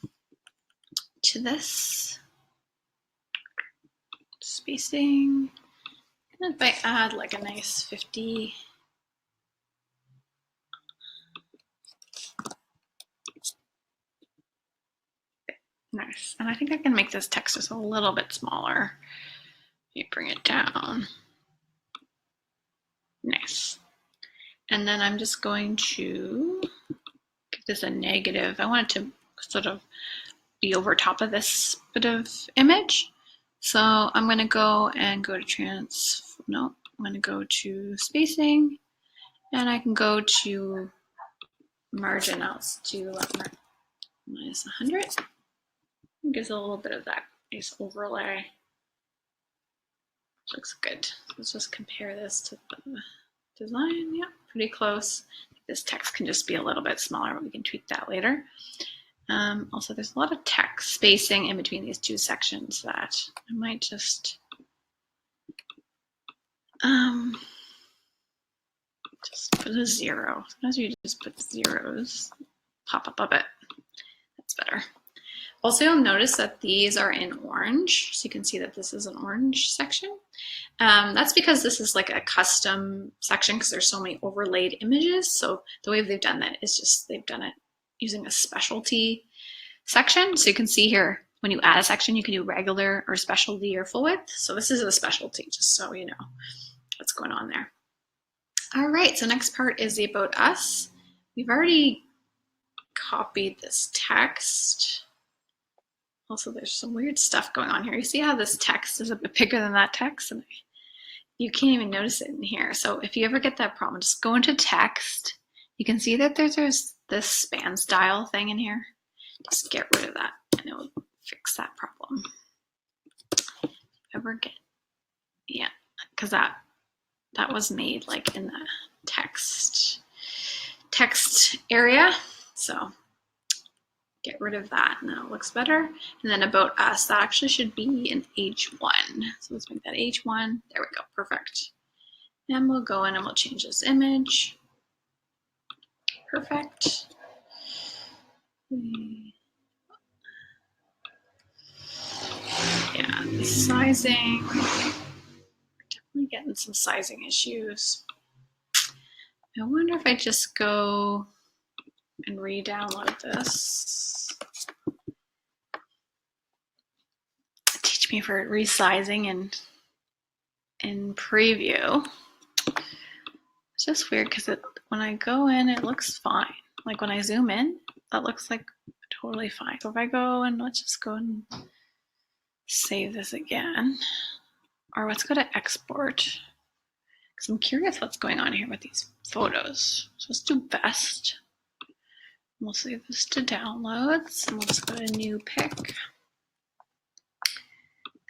to this. Spacing. And if I add like a nice 50, nice. And I think I can make this text just a little bit smaller. You bring it down. Nice. And then I'm just going to give this a negative. I want it to sort of be over top of this bit of image. So I'm going to go to I'm going to go to spacing, and I can go to margin. I'll do minus 100. It gives a little bit of that nice overlay. Looks good. Let's just compare this to the design. Yeah, pretty close. This text can just be a little bit smaller, but we can tweak that later. Also, there's a lot of text spacing in between these two sections that I might just put a 0. Sometimes you just put zeros, pop up a bit. That's better. Also, you'll notice that these are in orange, so you can see that this is an orange section. That's because this is like a custom section because there's so many overlaid images. So the way they've done that is just they've done it using a specialty section. So you can see here, when you add a section, you can do regular or specialty or full width. So this is a specialty, just so you know what's going on there. All right, so next part is the About Us. We've already copied this text. Also, there's some weird stuff going on here. You see how this text is a bit bigger than that text? And you can't even notice it in here. So if you ever get that problem, just go into text. You can see that there's this span style thing in here. Just get rid of that and it will fix that problem. If you ever get, yeah, because that was made like in the text area. So get rid of that, and now it looks better. And then About Us, that actually should be an H1. So let's make that H1. There we go, perfect. And we'll go in and we'll change this image. Perfect. Yeah, the sizing. Definitely getting some sizing issues. I wonder if I just go and re-download this. Teach me for resizing in preview. It's just weird because when I go in, it looks fine. Like when I zoom in, that looks like totally fine. So if I go and let's just go and save this again, or let's go to export, because I'm curious what's going on here with these photos. So let's do best. We'll save this to downloads, and we'll just go to new pick.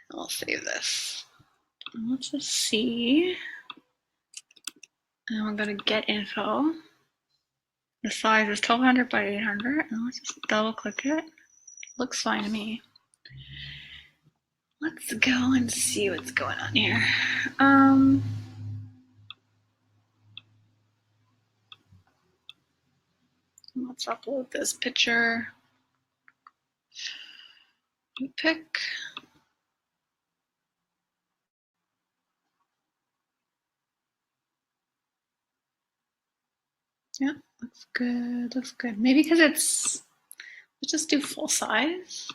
And we'll save this. And let's just see. And we'll go to get info. The size is 1200 by 800, and let's just double click it. Looks fine to me. Let's go and see what's going on here. Let's upload this picture. New pick. Yeah, looks good, looks good. Maybe because let's just do full size.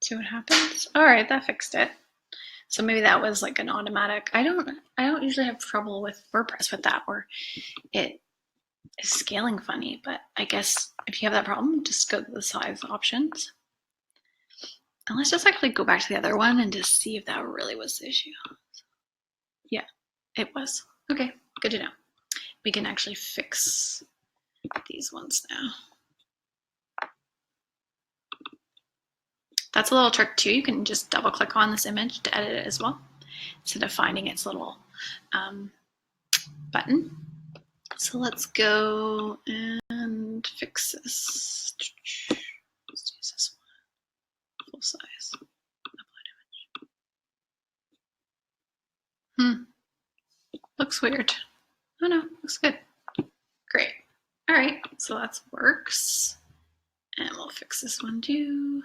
See what happens. All right, that fixed it. So maybe that was like an automatic. I don't usually have trouble with WordPress with that, where it is scaling funny, but I guess if you have that problem, just go to the size options. And let's just actually go back to the other one and just see if that really was the issue. Yeah, it was. Okay, good to know. We can actually fix these ones now. That's a little trick too. You can just double click on this image to edit it as well, instead of finding its little button. So let's go and fix this. Let's use this one, full size. Looks weird. Oh no, looks good. Great. All right, so that works. And we'll fix this one too.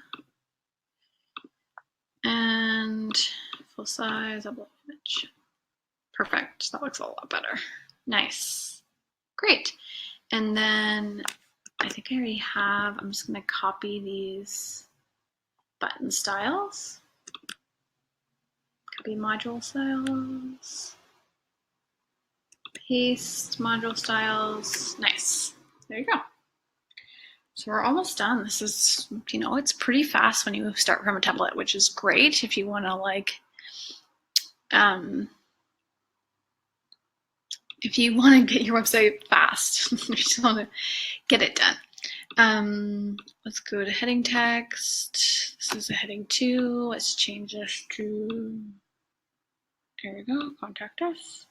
And full size, upload image. Perfect, that looks a lot better. Nice, great. And then I think I already have, I'm just gonna copy these button styles. Copy module styles. Paste module styles. Nice. There you go. So we're almost done. This is, you know, it's pretty fast when you start from a template, which is great if you want to like, if you want to get your website fast, you just want to get it done. Let's go to heading text. This is a heading 2. Let's change this to, there we go, contact us.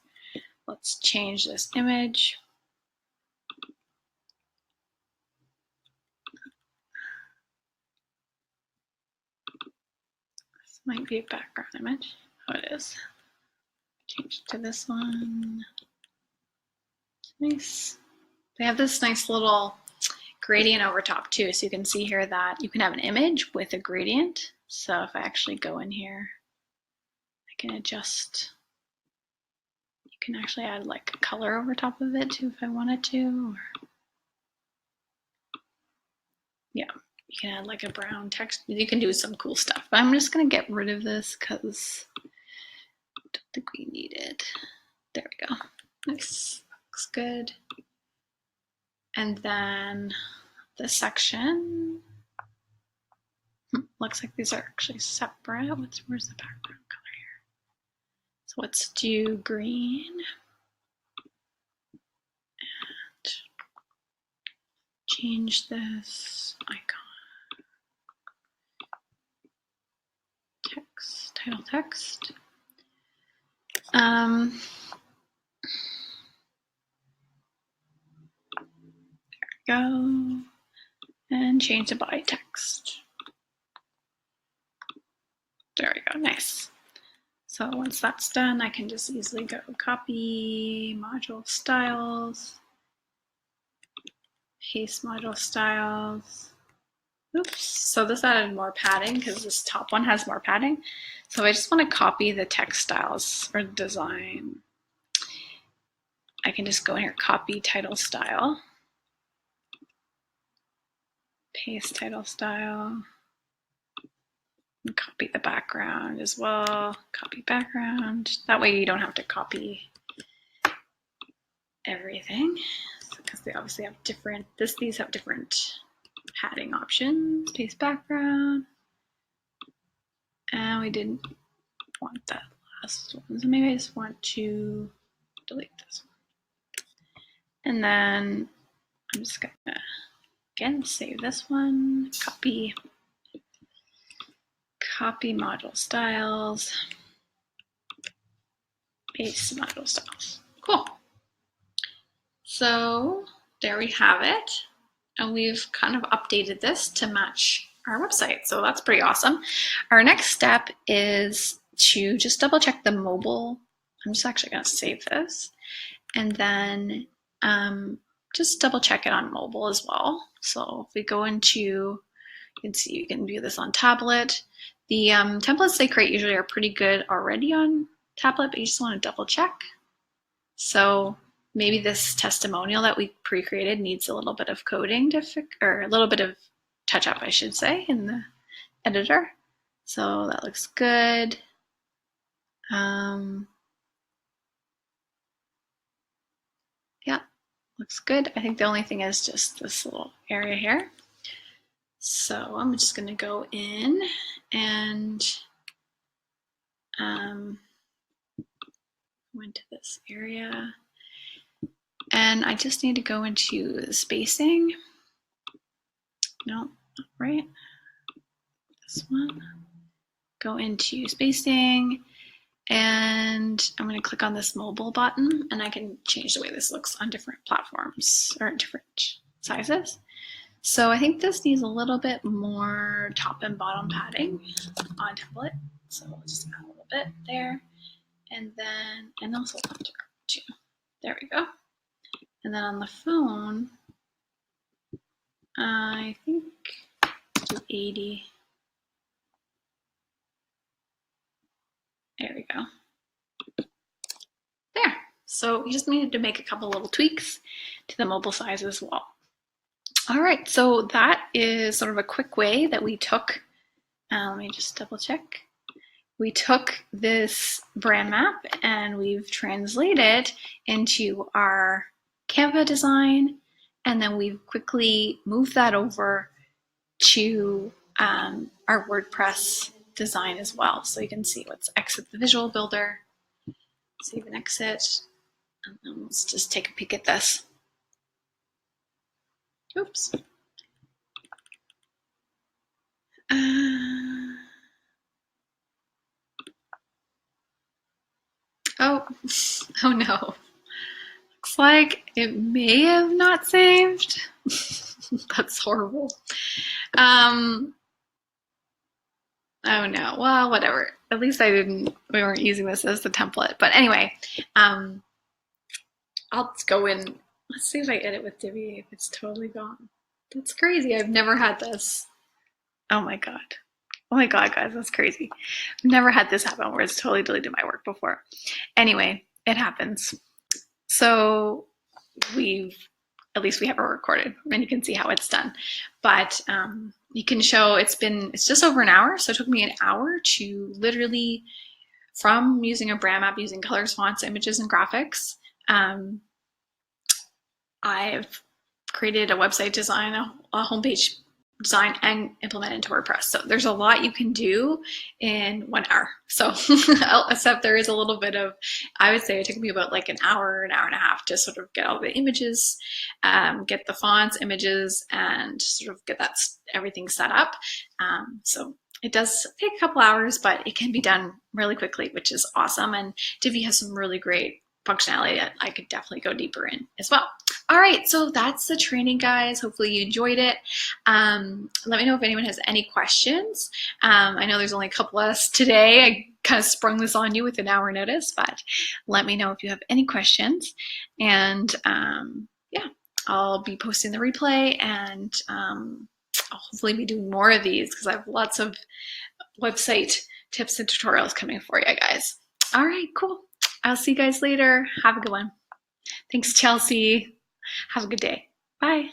Let's change this image. This might be a background image. Oh, it is. Change it to this one. Nice. They have this nice little gradient over top too, so you can see here that you can have an image with a gradient. So if I actually go in here, I can adjust. You can actually add like a color over top of it too if I wanted to. Or, yeah, you can add like a brown text. You can do some cool stuff. But I'm just gonna get rid of this because I don't think we need it. There we go. Nice. Looks good. And then the section. Looks like these are actually separate. Where's the background color here? So let's do green. And change this icon. Text, title text. There we go. And change the body text. There we go, nice. So once that's done, I can just easily go copy module styles, paste module styles. Oops, so this added more padding because this top one has more padding. So I just want to copy the text styles or design. I can just go in here, copy title style, paste title style, and copy the background as well, copy background. That way you don't have to copy everything because they obviously have different, these have different padding options. Paste background. And we didn't want that last one, so maybe I just want to delete this one. And then I'm just gonna, again, save this one, copy module styles, paste module styles. Cool. So there we have it. And we've kind of updated this to match our website. So that's pretty awesome. Our next step is to just double check the mobile. I'm just actually going to save this. And then just double check it on mobile as well. So if we go into, you can see you can view this on tablet. The templates they create usually are pretty good already on tablet, but you just want to double check. So maybe this testimonial that we pre-created needs a little bit of coding to fix, or a little bit of touch up, I should say, in the editor. So that looks good. Yeah, looks good. I think the only thing is just this little area here. So I'm just going to go in and go into this area. And I just need to go into the spacing. No, not right. this one, go into spacing, and I'm going to click on this mobile button, and I can change the way this looks on different platforms or different sizes. So I think this needs a little bit more top and bottom padding on template. So we'll just add a little bit there. And then, and also left too. There we go. And then on the phone, I think do 80. There we go. There. So we just needed to make a couple little tweaks to the mobile size as well. All right, so that is sort of a quick way that we took, let me just double check. We took this brand map and we've translated into our Canva design, and then we've quickly moved that over to our WordPress design as well. So you can see, let's exit the visual builder, save and exit, and then let's just take a peek at this. Oops. Oh no. Looks like it may have not saved. That's horrible. Oh no, well, whatever. At least we weren't using this as the template. But anyway, I'll just go in. Let's see if I edit with divi if it's totally gone. That's crazy. I've never had this. Oh my God. Oh my God, guys, that's crazy. I've never had this happen where it's totally deleted my work before. Anyway, it happens. So at least we have it recorded and you can see how it's done. But you can show it's just over an hour. So it took me an hour to literally, from using a brand map, using colors, fonts, images, and graphics, I've created a website design, a homepage design, and implement into WordPress. So there's a lot you can do in 1 hour. So except there is a little bit of, I would say it took me about like an hour and a half to sort of get all the images, get the fonts, images, and sort of get everything set up. So it does take a couple hours, but it can be done really quickly, which is awesome. And Divi has some really great functionality that I could definitely go deeper in as well. All right, so that's the training, guys. Hopefully you enjoyed it. Let me know if anyone has any questions. I know there's only a couple of us today. I kind of sprung this on you with an hour notice, but let me know if you have any questions. And yeah, I'll be posting the replay, and I'll hopefully be doing more of these because I have lots of website tips and tutorials coming for you guys. All right, cool. I'll see you guys later. Have a good one. Thanks, Chelsea. Have a good day. Bye.